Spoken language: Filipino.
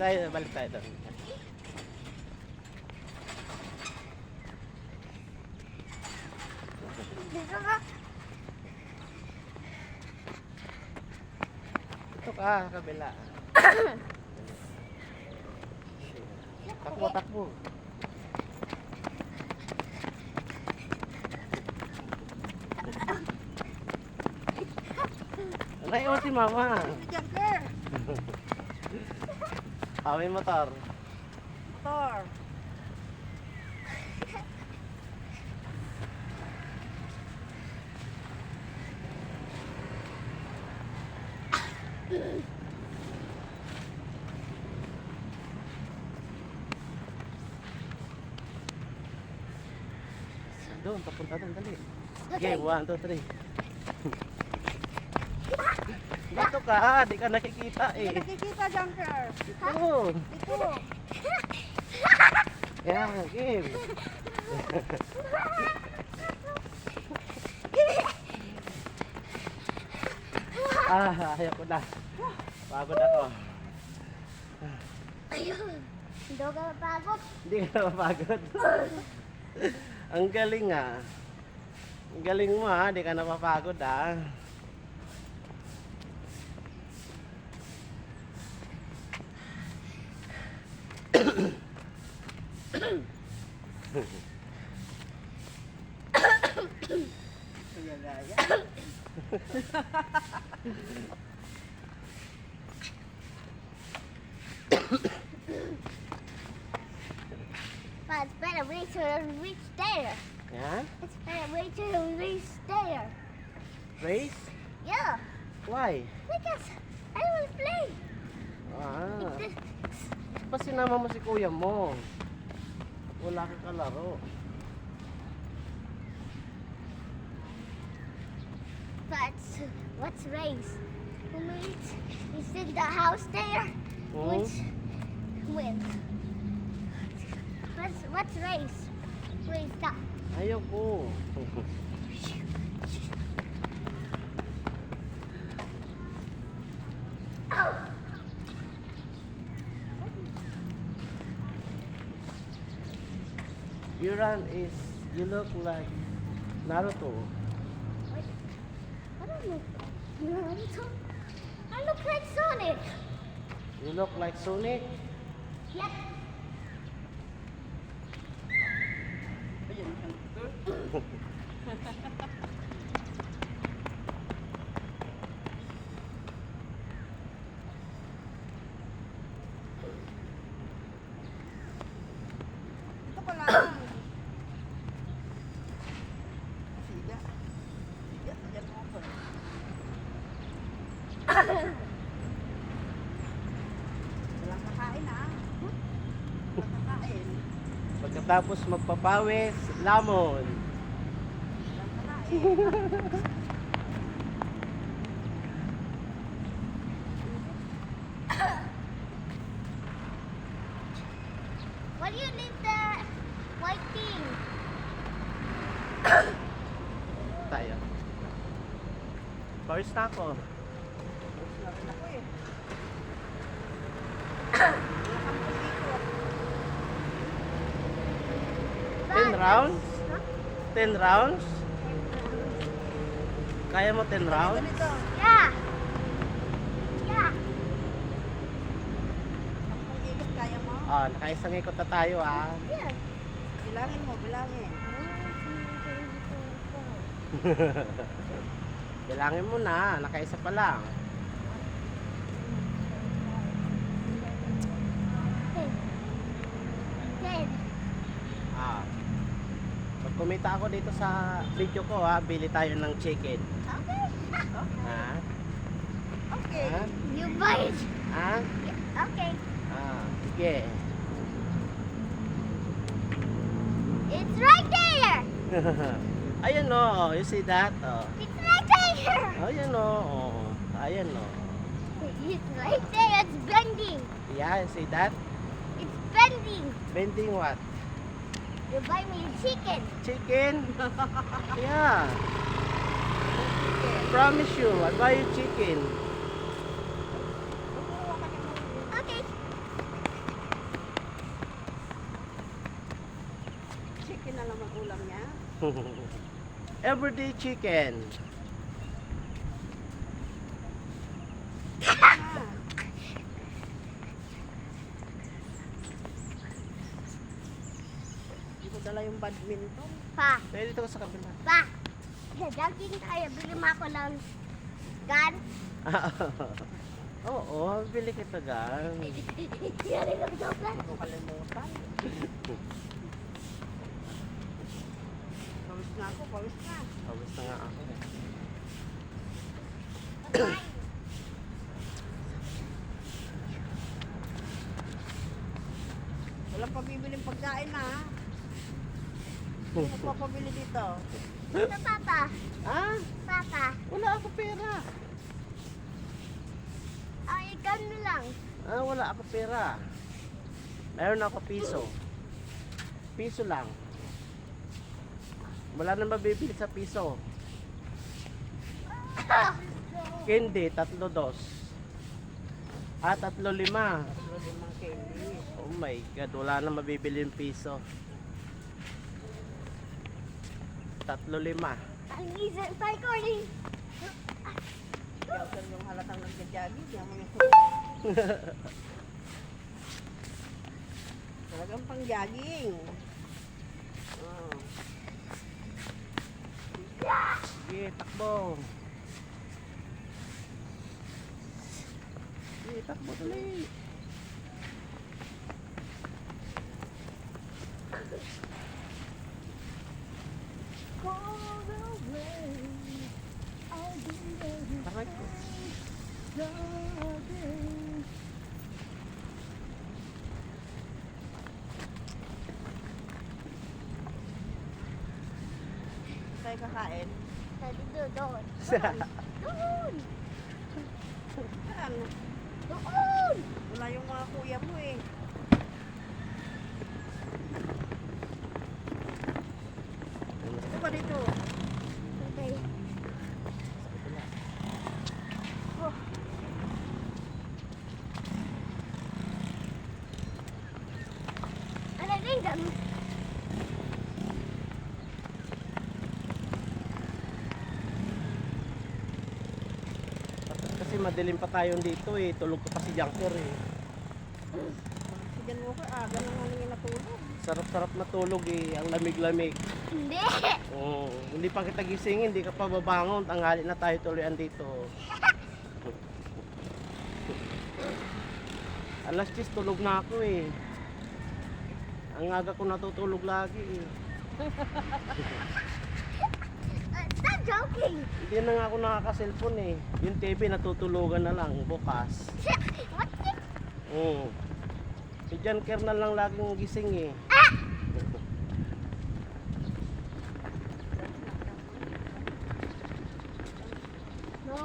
balik tayo doon. Dito ka. Ito ka, kabila. Takbo, takbo. Naiwan si mama. Jumper. May motor. Motor. Doon, papunta doon, dali. Okay. Okay, 1, 2, 3. Dito ka, di ka nakikita Hindi eh. nakikita, Jumper. Dito. Dito. Yan, game. Ayaw ko na. Pagod ako. Hindi ka mapagod. Hindi ka na mapagod. Ang galing ah. Ang galing mo ah, di ka na mapagod ah. But it's better way to reach there. Yan? It's better way to reach there. Race? Yeah. Why? Because I will play. Ah. Pa sinama mo si kuya mo. Wala kang kalaro. But what's race? Who means is in the house there? Hmm? Which wins? What's race? Race that? Ayaw ko. You run is, you look like Naruto. I don't look. Naruto. I look like Sonic. You look like Sonic. Yep. Ito ko lang. Siga. Siga, siga mo ako. Walang kakain ah. Walang kakain. Pagkatapos magpapawis, lamon. Walang kakain. What do you need the white thing? Tayo. First na ako. Laki na ko eh. 10 rounds? Huh? 10 rounds? Kaya mo 10 rounds? Ganito. Yeah. Yeah. Kung ikot kaya mo. Ah, nakaisang ikot na tayo ah. Yeah. Bilangin mo, bilangin. Bilangin mo na, nakaisa pa lang. Ten. Ah. Pag kumita ako dito sa video ko ha, bili tayo ng chicken. Okay. Ha? Okay. Ha? You buy it. Ha? Yeah. Okay. Ah, sige. It's right there. Ayun oh, you see that? Oh. It's right there. Ayun oh. Ayun oh. It's right there. It's bending. Yeah, you see that? It's bending. Bending what? You buy me chicken. Chicken? Yeah. Promise you, I'll buy you chicken. Okay. Everyday chicken. Hindi ko dala yung badminton. Pa, Pwede dito ka sa kabila. pa. Jogging tayo. Bili mo ako ng gun. Oo, bili kita gan. Yari lang joke lang. Hindi ko kalimutan. Pawis na ako, pawis na. Pawis na nga ako. Walang pabibiling pagkain na ha. Hindi nagpapabili dito. Ito, Papa. Ah, Papa. wala ako pera. Ay, ikaw na lang. Ah, wala ako pera. Meron ako piso. Piso lang. Wala na mabibili sa piso. Candy, 3-2. Ah, 3-5. 5 candy. Oh my God, wala na mabibili yung piso. 3-5. Ang isang recording. Kaya sir yung halatang nagja-jogging. Yung mga talagang pang jogging. Oh. Sige, takbo. Sige, takbo tuloy. Aray ko. Tayo kakain. Sabi doon. Doon. Saan? Doon. Wala yung mga kuya mo eh. Ito ba dito? Okay. Oh. Ano rin gamit? Kasi madilim pa tayo dito eh. Tulog ko pa si Junker eh. Si Jan Walker, aga na nga niya natulog. Sarap-sarap na tulog eh. Ang lamig-lamig. Hindi. Oo. Hindi pa kita gisingin, hindi ka pa babangon. Tanghali na tayo tuloy andito. Alas 10 tulog na ako eh. Ang aga ko natutulog lagi eh. Stop joking. Hindi na nga ako nakaka-cellphone eh. Yung TV natutulugan na lang bukas. What the? Oo. Si John Kernal lang laging gising eh. No.